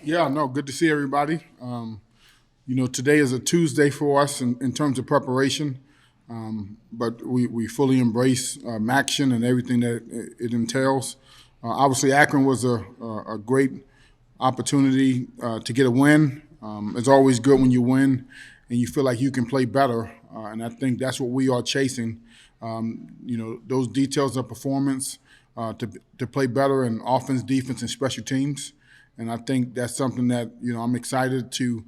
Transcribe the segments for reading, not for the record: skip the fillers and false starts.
Yeah, no, good to see everybody. Today is a Tuesday for us in terms of preparation, but we fully embrace action and everything that it entails. Obviously, Akron was a great opportunity to get a win. It's always good when you win and you feel like you can play better, and I think that's what we are chasing. Those details of performance to play better in offense, defense, and special teams. And I think that's something that, I'm excited to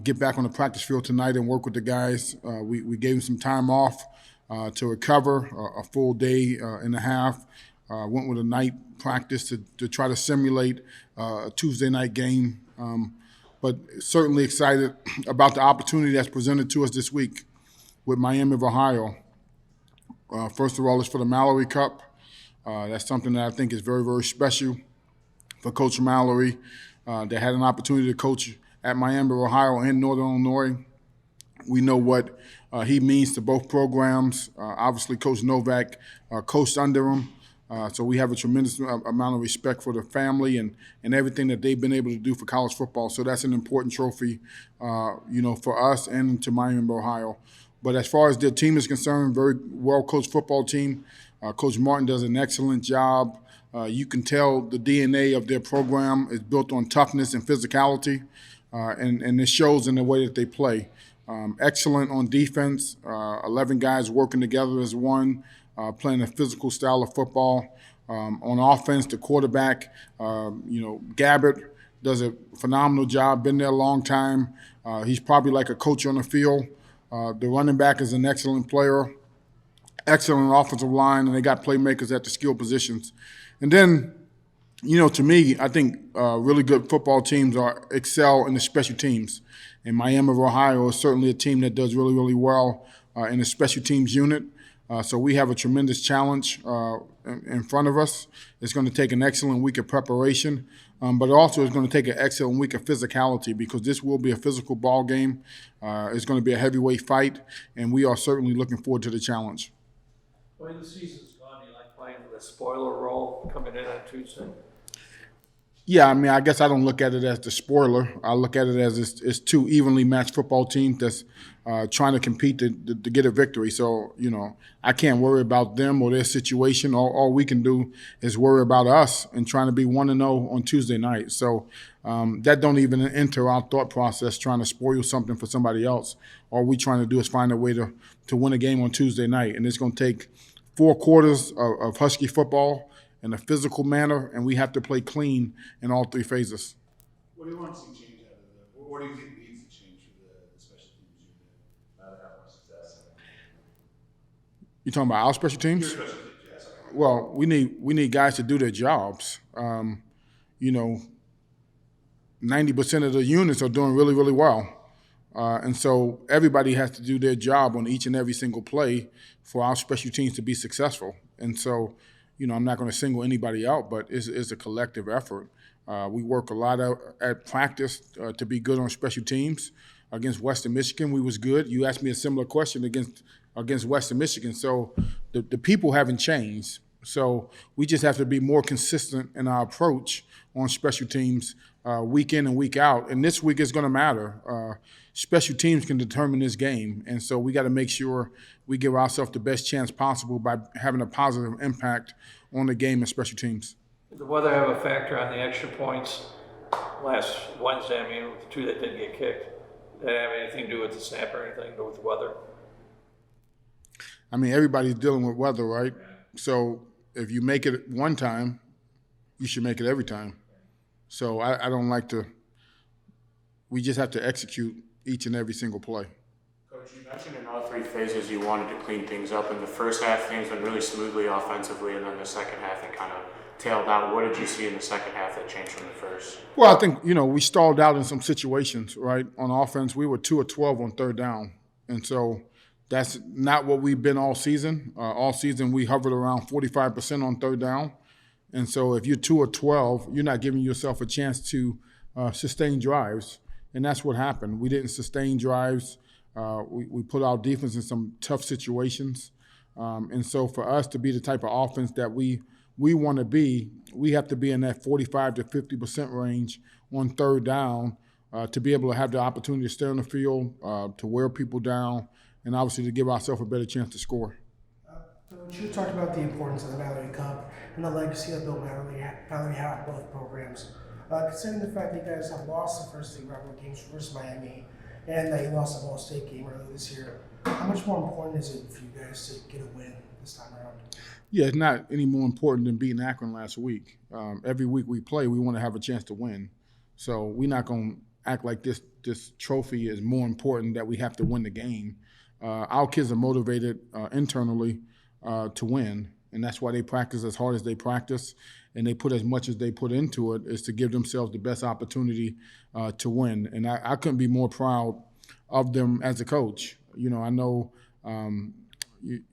get back on the practice field tonight and work with the guys. We gave them some time off to recover, a full day and a half. Went with a night practice to try to simulate a Tuesday night game. But certainly excited about the opportunity that's presented to us this week with Miami of Ohio. First of all, it's for the Mallory Cup. That's something that I think is very, very special for Coach Mallory. That had an opportunity to coach at Miami of Ohio and Northern Illinois. We know what he means to both programs. Obviously, Coach Novak coached under him. So we have a tremendous amount of respect for the family and everything that they've been able to do for college football. So that's an important trophy, for us and to Miami of Ohio. But as far as their team is concerned, very well-coached football team. Coach Martin does an excellent job. You can tell the DNA of their program is built on toughness and physicality, and it shows in the way that they play. Excellent on defense, 11 guys working together as one, playing a physical style of football. On offense, the quarterback, Gabbard, does a phenomenal job, been there a long time. He's probably like a coach on the field. The running back is an excellent player, excellent offensive line, and they got playmakers at the skill positions. And then, to me, I think really good football teams excel in the special teams. And Miami of Ohio is certainly a team that does really, really well in the special teams unit. So we have a tremendous challenge in front of us. It's going to take an excellent week of preparation, but also it's going to take an excellent week of physicality because this will be a physical ball game. It's going to be a heavyweight fight, and we are certainly looking forward to the challenge. The way the season's gone, do you like playing the spoiler role coming in on Tuesday? Yeah, I guess I don't look at it as the spoiler. I look at it as it's two evenly matched football teams that's trying to compete to get a victory. So, I can't worry about them or their situation. All we can do is worry about us and trying to be 1-0 on Tuesday night. So that don't even enter our thought process trying to spoil something for somebody else. All we trying to do is find a way to win a game on Tuesday night. And it's going to take 4 quarters of Husky football in a physical manner, and we have to play clean in all 3 phases. What do you want to see change out of what do you think needs to change for the special teams unit now to have more success? You talking about our special teams? Your special teams, yes. Well, we need guys to do their jobs. 90% of the units are doing really, really well. And so everybody has to do their job on each and every single play for our special teams to be successful. And so, I'm not going to single anybody out, but it's a collective effort. We work a lot at practice to be good on special teams. Against Western Michigan, we was good. You asked me a similar question against Western Michigan. So the people haven't changed. So we just have to be more consistent in our approach on special teams week in and week out. And this week is going to matter. Special teams can determine this game. And so we got to make sure we give ourselves the best chance possible by having a positive impact on the game and special teams. Did the weather have a factor on the extra points last Wednesday? With the 2 that didn't get kicked. Did that have anything to do with the snap or anything to do with the weather? Everybody's dealing with weather, right? So if you make it one time, you should make it every time. So I don't like to – we just have to execute each and every single play. Coach, you mentioned in all 3 phases you wanted to clean things up. In the first half, things went really smoothly offensively, and then the second half, it kind of tailed out. What did you see in the second half that changed from the first? Well, I think, we stalled out in some situations, right? On offense, we were 2 of 12 on 3rd down. And so that's not what we've been all season. All season, we hovered around 45% on 3rd down. And so if you're 2 of 12, you're not giving yourself a chance to sustain drives. And that's what happened. We didn't sustain drives. We put our defense in some tough situations. And so for us to be the type of offense that we want to be, we have to be in that 45 to 50% range on third down, to be able to have the opportunity to stay on the field, to wear people down, and obviously to give ourselves a better chance to score. Coach, you talked about the importance of the Mallory Cup and the legacy that Bill Mallory had on both programs. Considering the fact that you guys have lost the first 3 rivalry games versus Miami and that you lost the Ball State game earlier this year, how much more important is it for you guys to get a win this time around? Yeah, it's not any more important than beating Akron last week. Every week we play, we want to have a chance to win. So we're not going to act like this trophy is more important that we have to win the game. Our kids are motivated internally to win, and that's why they practice as hard as they practice, and they put as much as they put into it is to give themselves the best opportunity to win. And I couldn't be more proud of them as a coach. I know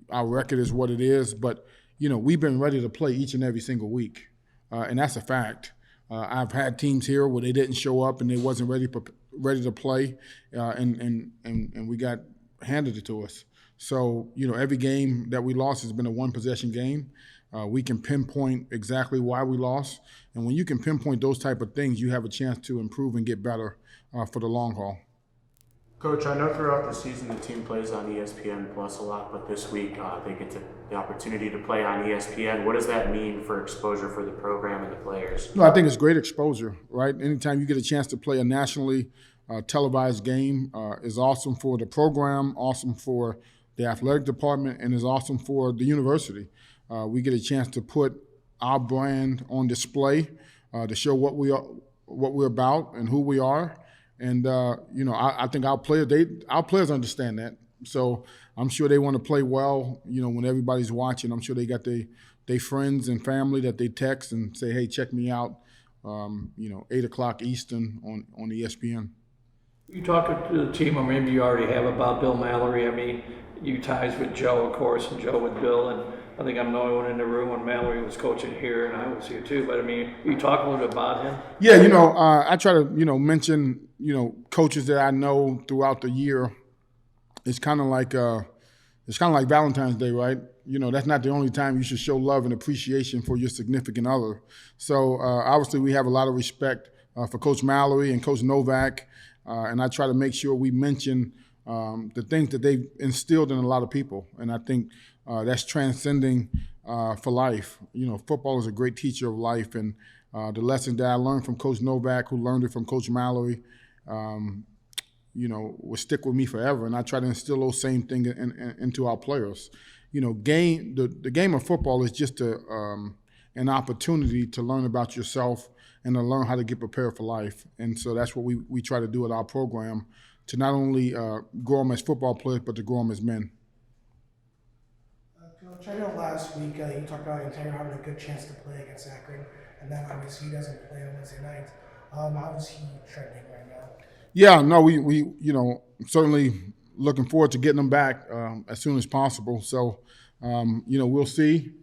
our record is what it is, but we've been ready to play each and every single week, and that's a fact. I've had teams here where they didn't show up and they wasn't ready to play, and we got handed it to us. So every game that we lost has been a 1-possession game. We can pinpoint exactly why we lost, and when you can pinpoint those type of things, you have a chance to improve and get better for the long haul. Coach, I know throughout the season the team plays on ESPN Plus a lot, but this week they get the opportunity to play on ESPN. What does that mean for exposure for the program and the players? No, I think it's great exposure, right? Anytime you get a chance to play a nationally televised game is awesome for the program, awesome for the athletic department, and is awesome for the university. We get a chance to put our brand on display to show what we're about and who we are. And I think our players understand that. So I'm sure they want to play well. When everybody's watching, I'm sure they got their friends and family that they text and say, "Hey, check me out." 8:00 Eastern on ESPN. You talk to the team, or maybe you already have, about Bill Mallory. I mean, you ties with Joe, of course, and Joe with Bill, and I think I'm the only one in the room when Mallory was coaching here, and I was here too. But I mean, you talk a little bit about him. Yeah, I try to mention coaches that I know throughout the year. It's kind of like Valentine's Day, right? That's not the only time you should show love and appreciation for your significant other. So obviously we have a lot of respect for Coach Mallory and Coach Novak, and I try to make sure we mention the things that they've instilled in a lot of people, and I think that's transcending for life. Football is a great teacher of life, and the lesson that I learned from Coach Novak, who learned it from Coach Mallory, will stick with me forever. And I try to instill those same things into our players. The game of football is just an opportunity to learn about yourself and to learn how to get prepared for life. And so that's what we try to do at our program, to not only grow them as football players, but to grow them as men. Coach, I know last week you talked about Ontario having a good chance to play against Akron, and then obviously he doesn't play on Wednesday night. How is he trending right now? Yeah, no, we certainly looking forward to getting them back as soon as possible. So, we'll see.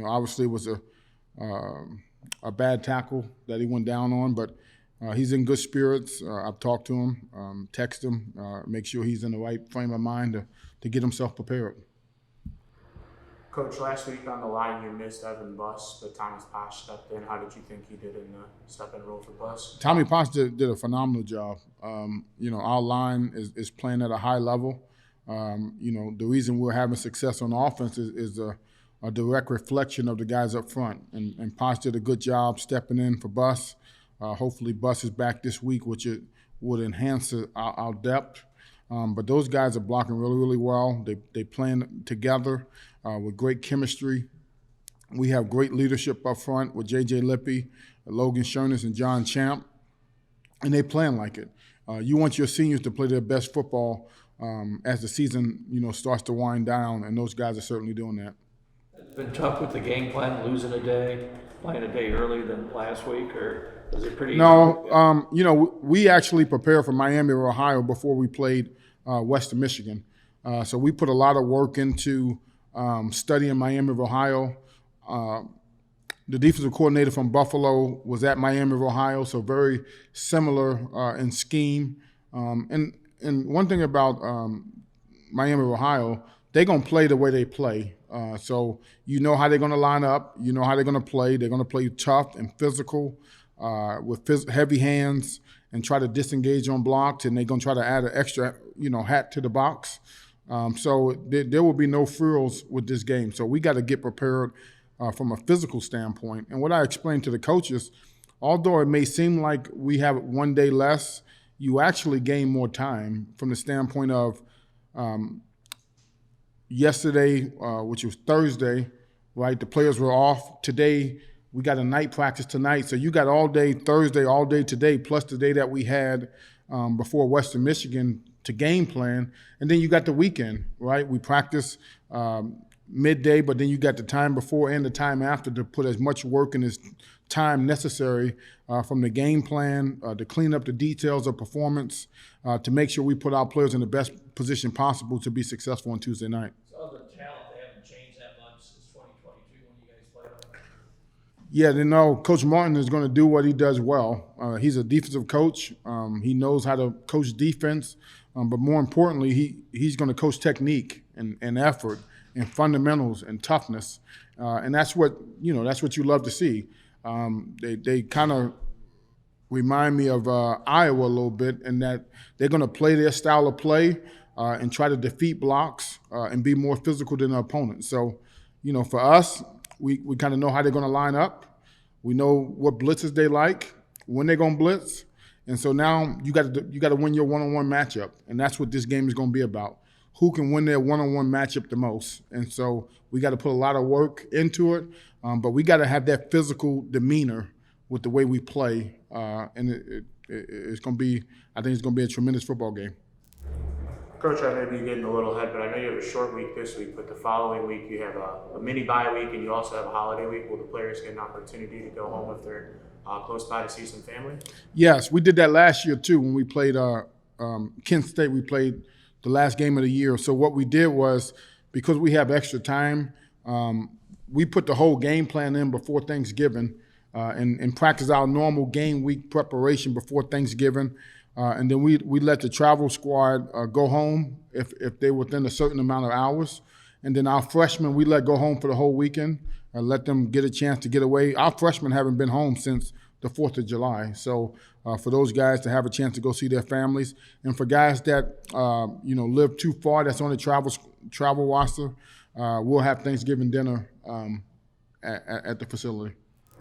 Obviously it was a bad tackle that he went down on, but he's in good spirits. I've talked to him, text him, make sure he's in the right frame of mind to get himself prepared. Coach, last week on the line you missed Evan Buss, but Thomas Posh stepped in. How did you think he did in the step-in role for Buss? Tommy Posh did a phenomenal job. Our line is playing at a high level. The reason we're having success on offense is a direct reflection of the guys up front. And Posh did a good job stepping in for Buss. Hopefully Buss is back this week, which it would enhance our depth. But those guys are blocking really, really well. They playing together with great chemistry. We have great leadership up front with J.J. Lippy, Logan Shernis, and John Champ, and they playing like it. You want your seniors to play their best football as the season starts to wind down, and those guys are certainly doing that. It's been tough with the game plan, losing a day, playing a day earlier than last week, or is it pretty? No, we actually prepared for Miami or Ohio before we played Western Michigan. So we put a lot of work into studying Miami of Ohio. The defensive coordinator from Buffalo was at Miami of Ohio, so very similar in scheme. And one thing about Miami of Ohio, they're going to play the way they play. So how they're going to line up. You know how they're going to play. They're going to play tough and physical. with heavy hands and try to disengage on blocks, and they're going to try to add an extra, hat to the box. So there will be no frills with this game. So we got to get prepared from a physical standpoint. And what I explained to the coaches, although it may seem like we have one day less, you actually gain more time from the standpoint of yesterday, which was Thursday, right? The players were off. Today, we got a night practice tonight. So you got all day Thursday, all day today, plus the day that we had before Western Michigan to game plan. And then you got the weekend, right? We practice midday, but then you got the time before and the time after to put as much work and as time necessary from the game plan to clean up the details of performance to make sure we put our players in the best position possible to be successful on Tuesday night. So other talent, they haven't changed that much since 2022 when you guys played them? Yeah, they know Coach Martin is going to do what he does well. He's a defensive coach. He knows how to coach defense, but more importantly, he's going to coach technique and effort and fundamentals and toughness, and that's what you love to see. They kind of remind me of Iowa a little bit in that they're going to play their style of play and try to defeat blocks and be more physical than the opponent. So, for us, we kind of know how they're going to line up. We know what blitzes they like, when they're going to blitz, and so now you got to win your one-on-one matchup, and that's what this game is going to be about. Who can win their one-on-one matchup the most? And so we got to put a lot of work into it, but we got to have that physical demeanor with the way we play, and it's going to be. I think it's going to be a tremendous football game. Coach, I may be getting a little ahead, but I know you have a short week this week, but the following week you have a mini bye week and you also have a holiday week. Will the players get an opportunity to go home if they're close by to see some family? Yes, we did that last year too when we played Kent State. We played the last game of the year. So what we did was, because we have extra time, we put the whole game plan in before Thanksgiving and practice our normal game week preparation before Thanksgiving. And then we let the travel squad go home if they're within a certain amount of hours. And then our freshmen, we let go home for the whole weekend and let them get a chance to get away. Our freshmen haven't been home since the 4th of July. So for those guys to have a chance to go see their families, and for guys that live too far, that's on the travel roster, we'll have Thanksgiving dinner at the facility.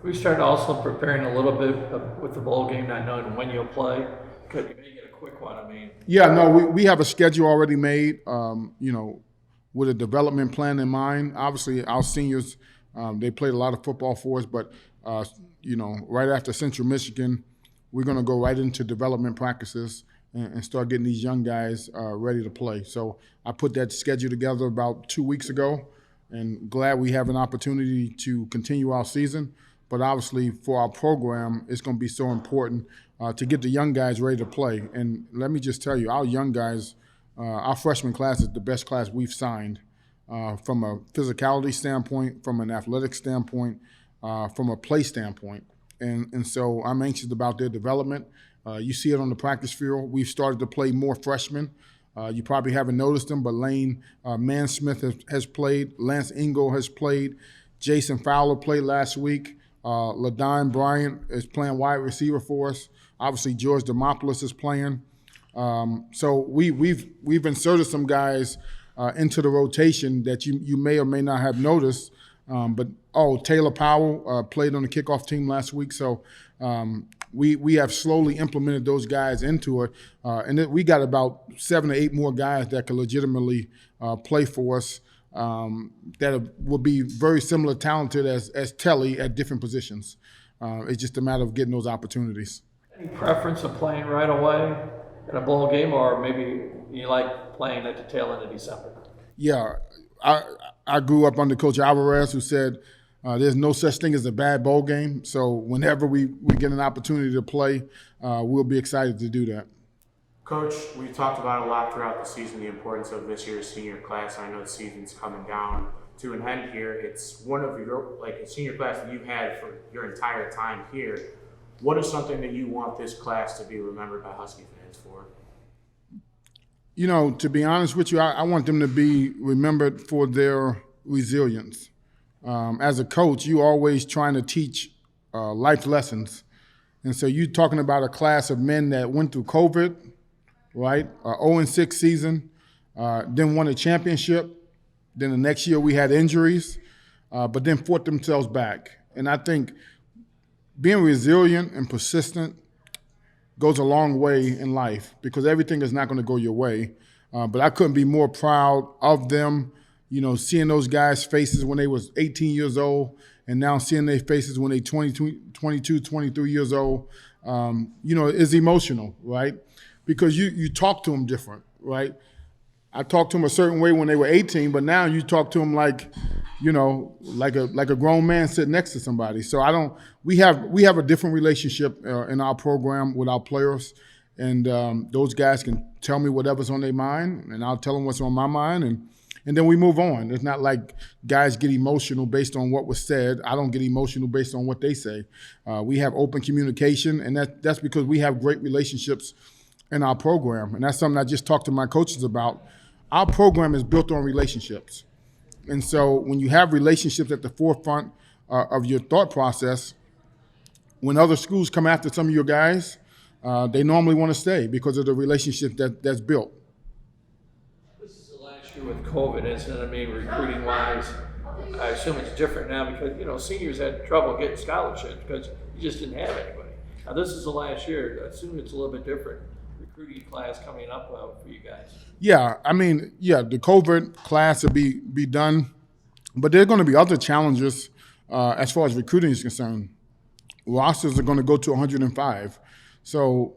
We started also preparing a little bit with the bowl game, not knowing when you'll play. Could you make it a quick one? Yeah, no, we have a schedule already made, with a development plan in mind. Obviously, our seniors, they played a lot of football for us, but, right after Central Michigan, we're going to go right into development practices and start getting these young guys ready to play. So I put that schedule together about 2 weeks ago, and glad we have an opportunity to continue our season. But obviously, for our program, it's going to be so important to get the young guys ready to play. And let me just tell you, our young guys, our freshman class is the best class we've signed from a physicality standpoint, from an athletic standpoint, from a play standpoint. And so I'm anxious about their development. You see it on the practice field. We've started to play more freshmen. You probably haven't noticed them, but Lane Mansmith has played. Lance Ingle has played. Jason Fowler played last week. LaDon Bryant is playing wide receiver for us. Obviously, George Demopoulos is playing. So we've inserted some guys into the rotation that you may or may not have noticed. But Taylor Powell played on the kickoff team last week. So we have slowly implemented those guys into it. And we got about 7 or 8 more guys that can legitimately play for us that will be very similar talented as Telly at different positions. It's just a matter of getting those opportunities. Any preference of playing right away in a bowl game, or maybe you like playing at the tail end of December? Yeah, I grew up under Coach Alvarez, who said there's no such thing as a bad bowl game. So whenever we get an opportunity to play, we'll be excited to do that. Coach, we've talked about a lot throughout the season, the importance of this year's senior class. I know the season's coming down to an end here. It's one of your, a senior class that you've had for your entire time here. What is something that you want this class to be remembered by Husky fans for? To be honest with you, I want them to be remembered for their resilience. As a coach, you're always trying to teach life lessons. And so you're talking about a class of men that went through COVID, right? 0-6 season, then won a championship. Then the next year we had injuries, but then fought themselves back. And I think being resilient and persistent goes a long way in life because everything is not going to go your way. But I couldn't be more proud of them, seeing those guys' faces when they was 18 years old and now seeing their faces when they 22, 23 years old, is emotional, right? Because you talk to them different, right? I talked to them a certain way when they were 18, but now you talk to them like a grown man sitting next to somebody. So we have a different relationship in our program with our players, and those guys can tell me whatever's on their mind, and I'll tell them what's on my mind, and then we move on. It's not like guys get emotional based on what was said. I don't get emotional based on what they say. We have open communication, and that's because we have great relationships in our program, and that's something I just talked to my coaches about. Our program is built on relationships. And so when you have relationships at the forefront of your thought process, when other schools come after some of your guys, they normally want to stay because of the relationship that's built. This is the last year with COVID, isn't it? I mean, recruiting-wise, I assume it's different now because, seniors had trouble getting scholarships because you just didn't have anybody. Now, this is the last year. I assume it's a little bit different recruiting class coming up for you guys. Yeah, the COVID class will be done, but there are going to be other challenges as far as recruiting is concerned. Rosters are going to go to 105. So,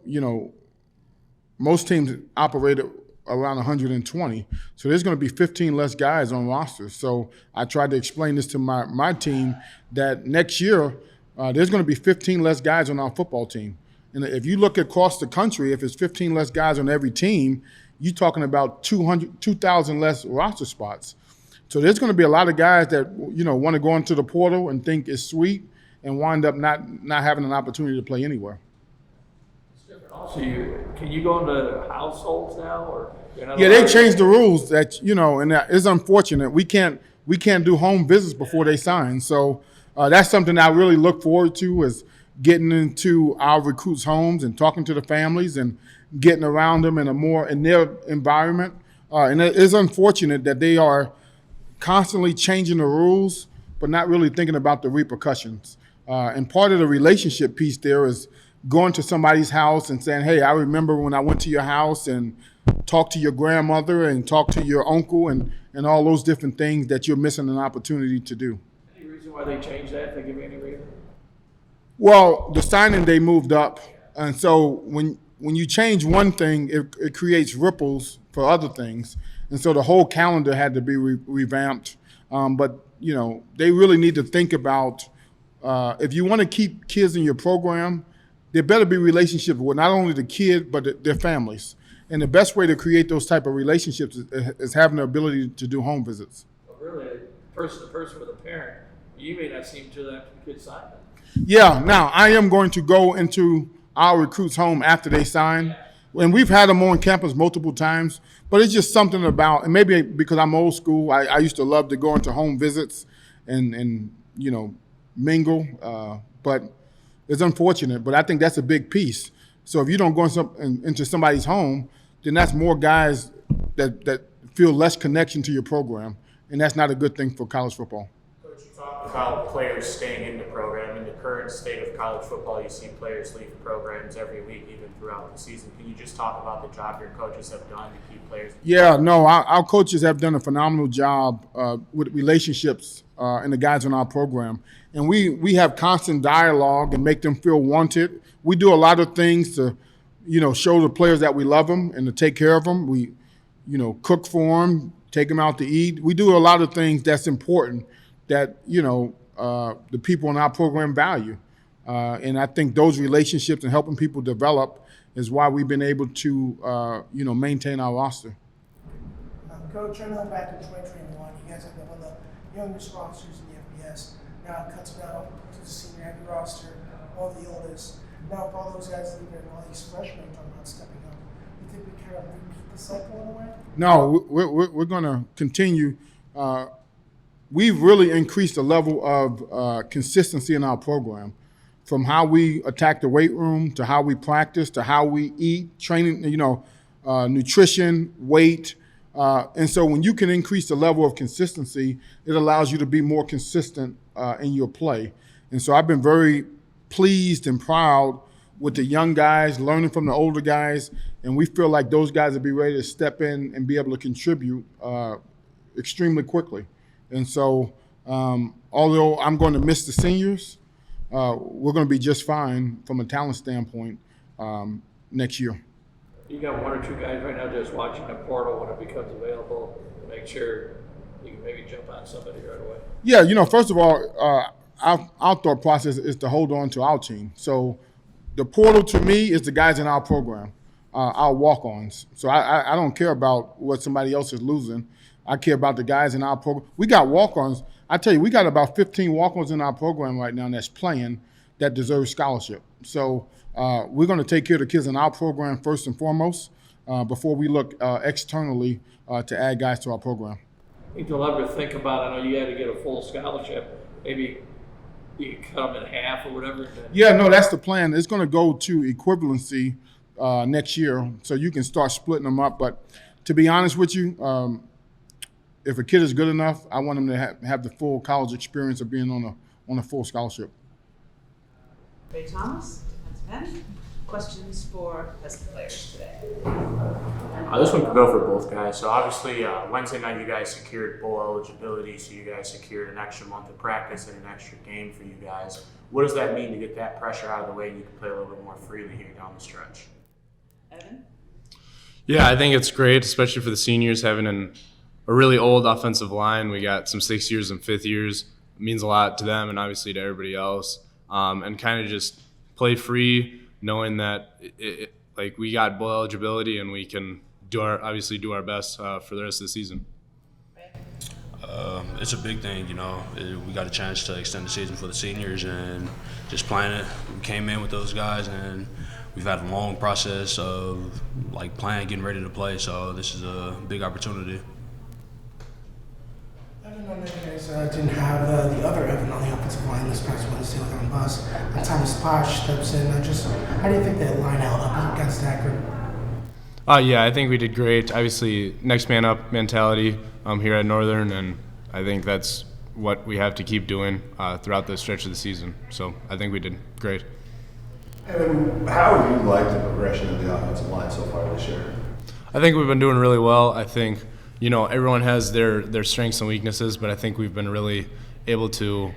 most teams operate at around 120. So there's going to be 15 less guys on rosters. So I tried to explain this to my team that next year there's going to be 15 less guys on our football team. And if you look across the country, if it's 15 less guys on every team, you're talking about 2,000 less roster spots. So there's going to be a lot of guys that, want to go into the portal and think it's sweet and wind up not having an opportunity to play anywhere. Also, can you go into households now, or yeah, they changed the rules that and that is unfortunate. We can't do home visits before they sign. So that's something I really look forward to is getting into our recruits' homes and talking to the families and getting around them in their environment. And it is unfortunate that they are constantly changing the rules, but not really thinking about the repercussions. And part of the relationship piece there is going to somebody's house and saying, hey, I remember when I went to your house and talked to your grandmother and talked to your uncle and all those different things that you're missing an opportunity to do. Any reason why they changed that? If they give you any reason? Well, the signing day moved up. And so when you change one thing, it creates ripples for other things. And so the whole calendar had to be revamped. But, they really need to think about if you want to keep kids in your program, there better be relationships with not only the kid, but their families. And the best way to create those type of relationships is having the ability to do home visits. Well, really, person to person with a parent, you may not seem to after the kid sign it. Yeah, now I am going to go into our recruits' home after they sign. And we've had them on campus multiple times, but it's just something about, and maybe because I'm old school, I used to love to go into home visits and mingle, but it's unfortunate, but I think that's a big piece. So if you don't go into somebody's home, then that's more guys that feel less connection to your program, and that's not a good thing for college football. Coach, you talked about players staying in the program. In the current state of college football, you see players leave programs every week, even throughout the season. Can you just talk about the job your coaches have done to keep players? Yeah, no, our coaches have done a phenomenal job with relationships and the guys in our program. And we have constant dialogue and make them feel wanted. We do a lot of things to, show the players that we love them and to take care of them. We, cook for them, take them out to eat. We do a lot of things that's important that, the people in our program value. And I think those relationships and helping people develop is why we've been able to, maintain our roster. Coach, I know back in 2021, you guys had one of the youngest rosters in the FBS. Now it cuts down to the senior heavy roster, all the oldest. Now with all those guys leaving and all these freshmen talking about stepping up, you think we kind of repeat the cycle in a way? No, we're going to continue. We've really increased the level of consistency in our program. from how we attack the weight room to how we practice to how we eat, training, nutrition, weight. And so when you can increase the level of consistency, it allows you to be more consistent in your play. And so I've been very pleased and proud with the young guys, learning from the older guys, and we feel like those guys will be ready to step in and be able to contribute extremely quickly. And so although I'm going to miss the seniors, we're going to be just fine from a talent standpoint next year. You got one or two guys right now just watching the portal when it becomes available to make sure you can maybe jump on somebody right away. Yeah, first of all, our thought process is to hold on to our team. So the portal to me is the guys in our program, our walk-ons. So I don't care about what somebody else is losing. I care about the guys in our program. We got walk-ons. I tell you, we got about 15 walk-ons in our program right now that's playing that deserve scholarship. So we're going to take care of the kids in our program first and foremost before we look externally to add guys to our program. I think they'll ever think about, I know you had to get a full scholarship, maybe you can cut them in half or whatever. Yeah, no, that's the plan. It's going to go to equivalency next year, so you can start splitting them up. But to be honest with you, if a kid is good enough, I want him to have the full college experience of being on a full scholarship. Ray Thomas, defensive end. Questions for Huskie players today? This one could go for both guys. So obviously Wednesday night you guys secured bowl eligibility, so you guys secured an extra month of practice and an extra game for you guys. What does that mean to get that pressure out of the way and you can play a little bit more freely here down the stretch? Evan? Yeah, I think it's great, especially for the seniors, having a really old offensive line. We got some 6 years and 5th years. It means a lot to them and obviously to everybody else. And kind of just play free, knowing that like we got bowl eligibility and we can do our best for the rest of the season. It's a big thing, we got a chance to extend the season for the seniors and just playing it. We came in with those guys and we've had a long process of like playing, getting ready to play, so this is a big opportunity. I know that you guys didn't have the other Evan on the offensive line this past Wednesday with on bus. And Thomas Posh steps in. How do you think that line held up against Akron? Yeah, I think we did great. Obviously, next man up mentality here at Northern, and I think that's what we have to keep doing throughout the stretch of the season. So I think we did great. Evan, how have you liked the progression of the offensive line so far this year? I think we've been doing really well. I think everyone has their strengths and weaknesses, but I think we've been really able to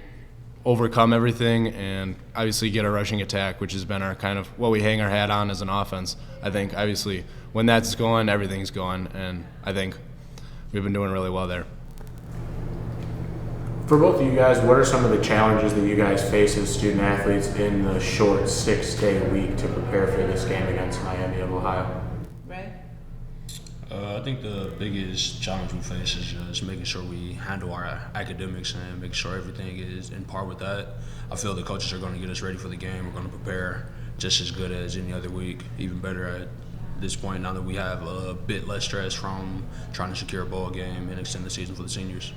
overcome everything and obviously get a rushing attack, which has been our kind of what we hang our hat on as an offense. I think obviously when that's going, everything's going, and I think we've been doing really well there. For both of you guys, what are some of the challenges that you guys face as student athletes in the short 6-day week to prepare for this game against Miami of Ohio? Ray? I think the biggest challenge we face is just making sure we handle our academics and make sure everything is in par with that. I feel the coaches are going to get us ready for the game. We're going to prepare just as good as any other week, even better at this point now that we have a bit less stress from trying to secure a bowl game and extend the season for the seniors.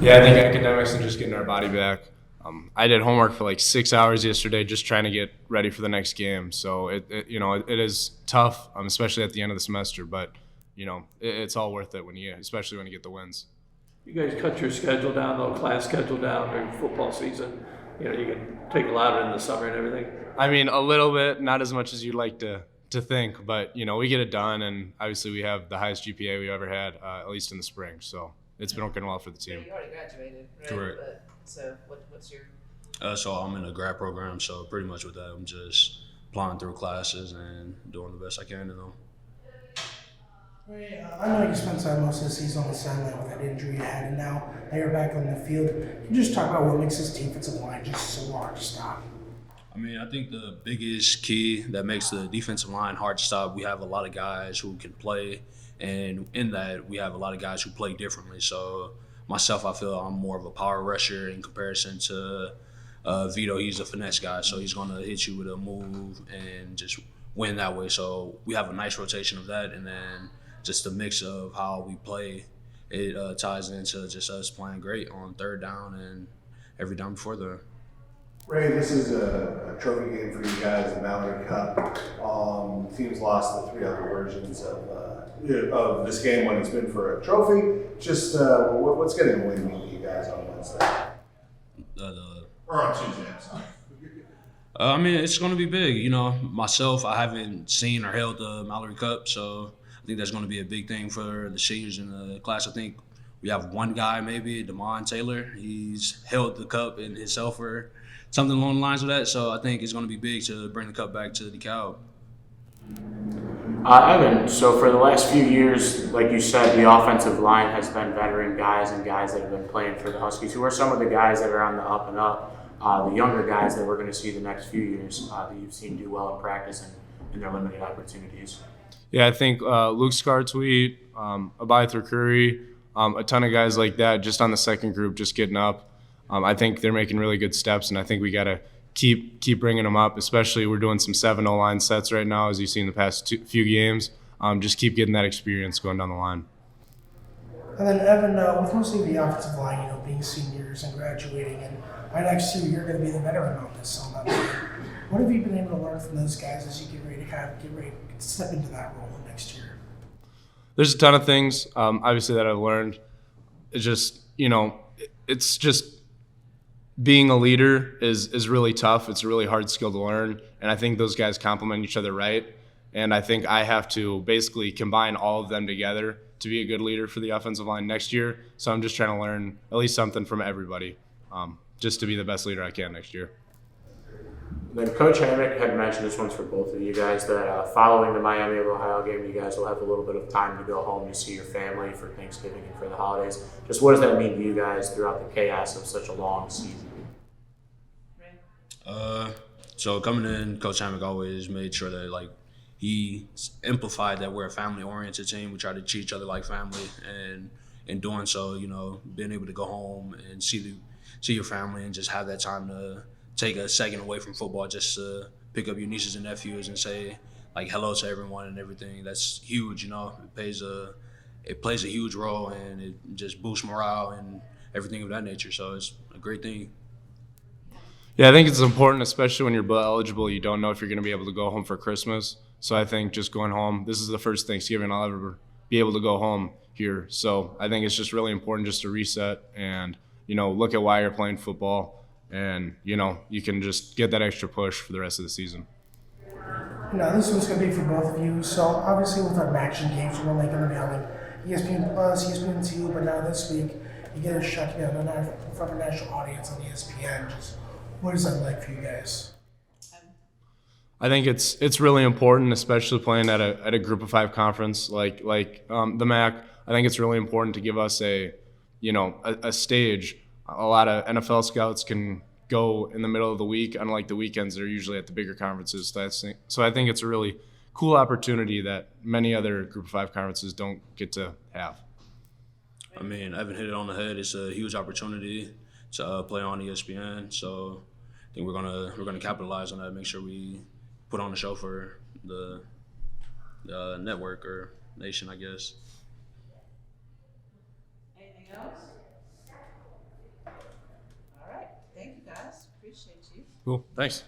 Yeah, I think academics and just getting our body back. I did homework for like 6 hours yesterday just trying to get ready for the next game. So it is tough, especially at the end of the semester. But it's all worth it especially when you get the wins. You guys cut your schedule down, the class schedule down during football season. You can take a lot of it in the summer and everything. I mean, a little bit, not as much as you'd like to think, but we get it done, and obviously we have the highest GPA we've ever had, at least in the spring. So it's been working well for the team. You already graduated, right? Correct. So what's your? So I'm in a grad program, so pretty much with that, I'm just plowing through classes and doing the best I can. Ray, I know you spent most of the season on the sideline with that injury you had, and now you're back on the field. Can you just talk about what makes this defensive line just so hard to stop? I mean, I think the biggest key that makes the defensive line hard to stop, we have a lot of guys who can play, and in that we have a lot of guys who play differently. So myself, I feel I'm more of a power rusher in comparison to Vito. He's a finesse guy, so he's going to hit you with a move and just win that way. So we have a nice rotation of that, and then just the mix of how we play, it ties into just us playing great on third down and every down before there. Ray, this is a trophy game for you guys, the Mallory Cup. Teams lost the 3 other versions of this game when it's been for a trophy. Just what's getting a win mean to you guys on Wednesday? Or on Tuesday, I'm sorry. I mean, it's going to be big. You know, myself, I haven't seen or held the Mallory Cup, so I think that's going to be a big thing for the seniors in the class. I think we have one guy, maybe, Damon Taylor. He's held the cup in himself or something along the lines of that, so I think it's going to be big to bring the cup back to DeKalb. Evan, so for the last few years, like you said, the offensive line has been veteran guys and guys that have been playing for the Huskies. Who are some of the guys that are on the up and up, the younger guys that we're going to see the next few years that you've seen do well in practice and in their limited opportunities? Yeah, I think Luke Scartweet, Abaithur Curry, a ton of guys like that just on the second group, just getting up. I think they're making really good steps, and I think we got to keep bringing them up, especially we're doing some 7-0 line sets right now, as you've seen the past few games. Just keep getting that experience going down the line. And then Evan, with mostly the offensive line, being seniors and graduating, and by next year you're going to be the veteran on this. So what have you been able to learn from those guys as you get ready to step into that role next year? There's a ton of things, obviously, that I've learned. It's just, it's just being a leader is really tough. It's a really hard skill to learn, and I think those guys complement each other right. And I think I have to basically combine all of them together to be a good leader for the offensive line next year. So I'm just trying to learn at least something from everybody, just to be the best leader I can next year. Then Coach Hammock had mentioned, this one's for both of you guys, that following the Miami of Ohio game, you guys will have a little bit of time to go home to see your family for Thanksgiving and for the holidays. Just what does that mean to you guys throughout the chaos of such a long season? So coming in, Coach Hammock always made sure that he amplified that we're a family-oriented team. We try to treat each other like family, and in doing so, being able to go home and see your family and just have that time to take a second away from football just to pick up your nieces and nephews and say hello to everyone and everything. That's huge. It plays a huge role, and it just boosts morale and everything of that nature. So it's a great thing. Yeah, I think it's important, especially when you're bill eligible. You don't know if you're going to be able to go home for Christmas. So I think just going home, this is the first Thanksgiving I'll ever be able to go home here. So I think it's just really important just to reset and, look at why you're playing football. And, you can just get that extra push for the rest of the season. This one's going to be for both of you. So obviously with our action games, we're only going to be on ESPN Plus, ESPN2, but now this week you get a shot to be on in front of a national audience on ESPN. Just what is that like for you guys? I think it's really important, especially playing at a Group of 5 conference like the MAC. I think it's really important to give us a stage. A lot of NFL scouts can go in the middle of the week, unlike the weekends. They're usually at the bigger conferences. So I think it's a really cool opportunity that many other Group of 5 conferences don't get to have. I mean, Evan hit it on the head. It's a huge opportunity to play on ESPN. So I think we're gonna capitalize on that. Make sure we put on a show for the network or nation, I guess. Anything else? All right. Thank you, guys. Appreciate you. Cool. Thanks.